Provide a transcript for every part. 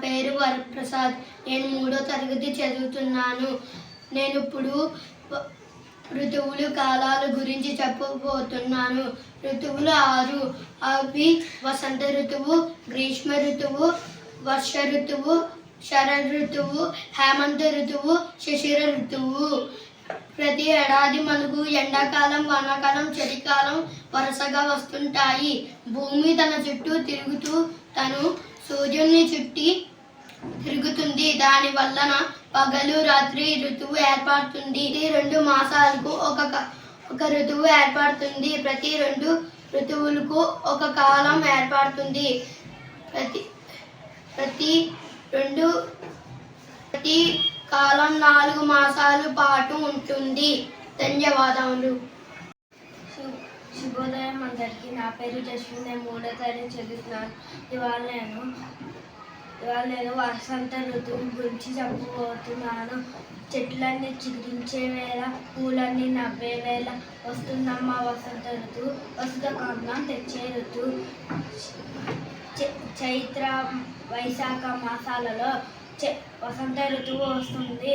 పేరు వరప్రసాద్. నేను 3వ తరగతి చదువుతున్నాను. నేను ఇప్పుడు ఋతువులు కాలాల గురించి చెప్పబోతున్నాను. ఋతువులు 6. అవి వసంత ఋతువు, గ్రీష్మ ఋతువు, వర్ష ఋతువు, శరద్ ఋతువు, హేమంత ఋతువు, శిశిర ఋతువు. ప్రతి ఏడాది మనకు ఎండాకాలం, వానాకాలం, చలికాలం వరుసగా వస్తుంటాయి. భూమి తన చుట్టూ తిరుగుతూ తను సూర్యుని చుట్టి తిరుగుతుంది. దాని వలన పగలు రాత్రి ఋతువు ఏర్పడుతుంది. 2 మాసాలకు ఒక ఋతువు ఏర్పడుతుంది. ప్రతి 2 ఋతువులకు ఒక కాలం ఏర్పడుతుంది. ప్రతి కాలం 4 మాసాల పాటు ఉంటుంది. ధన్యవాదాలు. శుభోదయం అందరికీ. నా పేరు జస్విన్. నేను 3వ తరగతి చదువుతున్నాను. ఇవాళ నేను వసంత ఋతువు గురించి చెప్పబోతున్నాను. చెట్లన్నీ చిగురించే వేళ, పూలన్నీ నవ్వే వేళ వస్తుందమ్మ వసంత ఋతువు. వసంత కాలం తెచ్చే ఋతువు. చైత్ర వైశాఖ మాసాలలో వసంత ఋతువు వస్తుంది.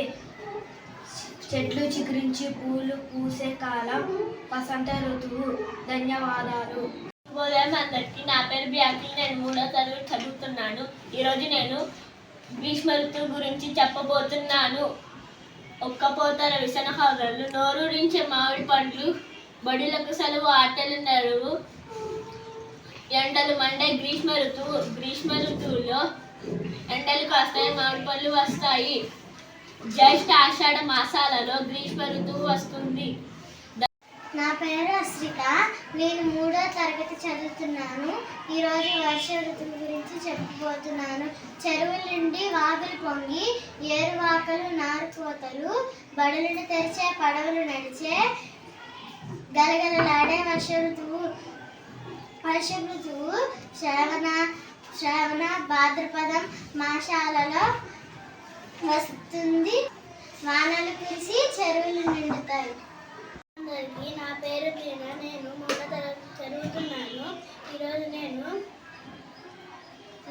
చెట్లు చిగురించి పూలు పూసే కాలం వసంత ఋతువు. ధన్యవాదాలు. శుభోదయం అందరికీ. నా పేరు బ్యాకి. నేను 3వ తరగతి చదువుతున్నాను. ఈరోజు నేను గ్రీష్మ ఋతువు గురించి చెప్పబోతున్నాను. ఒక్కపోతర విసనహారాలు, నోరూరించే మామిడి పండ్లు, బడులకు సెలవు, ఆటలు నడువు, ఎండలు మండే గ్రీష్మ ఋతువు. గ్రీష్మ ఋతువులో ఎండలు కాస్తాయి, మామిడి పళ్ళు వస్తాయి. జ్యేష్ఠ ఆషాఢ మాసాలలో గ్రీష్మ ఋతువు వస్తుంది. నా పేరు అశ్రిత. నేను 3వ తరగతి చదువుతున్నాను. ఈరోజు వర్ష ఋతువు గురించి చెప్పబోతున్నాను. చెరువుల నుండి వాగులు పొంగి, ఏరువాకలు నారుకోతలు, బడులను తెరిచే పడవలు నడిచే, గలగలలాడే వర్ష ఋతువు శ్రావణ భాద్రపదం మాసాలలో వస్తుంది. వానలు కురిసి చెరువులు నిండుతాయి. అందరికీ నా పేరు దీనా. నేను 3వ తరగతి చదువుతున్నాను. ఈరోజు నేను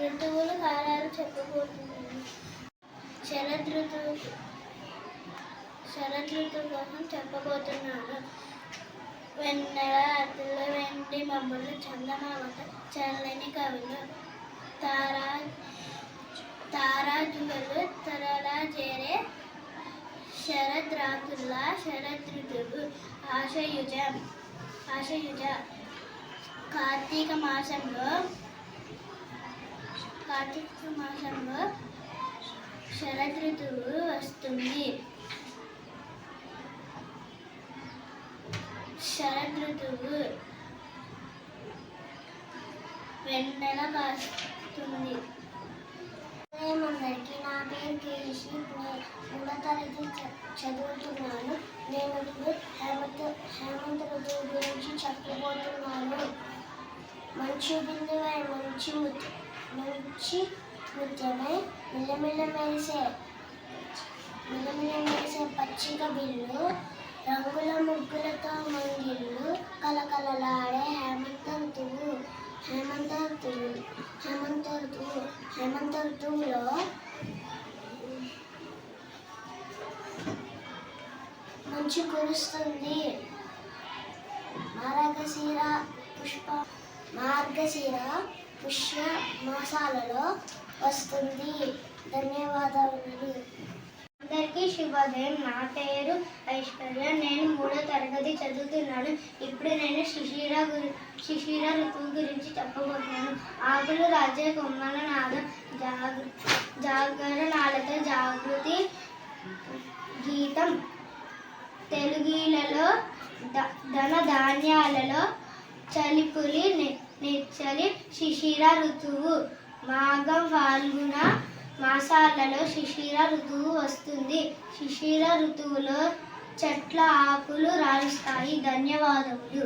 ఋతువులు కాలాలు చెప్పబోతున్నాను. శరద్ ఋతువు కోసం చెప్పబోతున్నాను. వెన్నెల రాత్రులు, వెండి మబ్బులు, చందమామత, చల్లని కవులు, తారాజుగలు తరలా చేరే శరద్ రాత్రుల శరద్ ఋతువు. ఆశయుజ కార్తీక మాసంలో శరద్ ఋతువు వస్తుంది. శరద్ ఋతువు వెన్నెల కాస్తుంది. అందరికీ. నా పేరు కేశి. 3వ తరగతి చదువుతున్నాను. నేను ఇప్పుడు హేమంత ఋతువు గురించి చెప్పబోతున్నాను. మంచు బిందువై మంచి ముత్యమై మిల్లమిల్ల మెరిసే పచ్చిక బిల్లు, రంగుల ముగ్గులతో మంగిళ్ళు, కలకలలాడే హేమంత ఋతువులో మంచు కురుస్తుంది. మార్గశిర పుష్య మాసాలలో వస్తుంది. ధన్యవాదాలు. అందరికీ శుభోదయం. నా పేరు ఐశ్వర్య. నేను 3వ తరగతి చదువుతున్నాను. ఇప్పుడు నేను శిశిర ఋతువు గురించి చెప్పబోతున్నాను. ఆకులు రాజే కొమ్మల నాదం, జాగరణాలతో జాగృతి గీతం, తెలుగులలో ధన ధాన్యాలలో చలిపులి నెచ్చలి శిశిర ఋతువు. మాఘం ఫాల్గుణ మాసాలలో శిశిర ఋతువు వస్తుంది. శిశిర ఋతువులో చెట్ల ఆకులు రాలుస్తాయి. ధన్యవాదములు.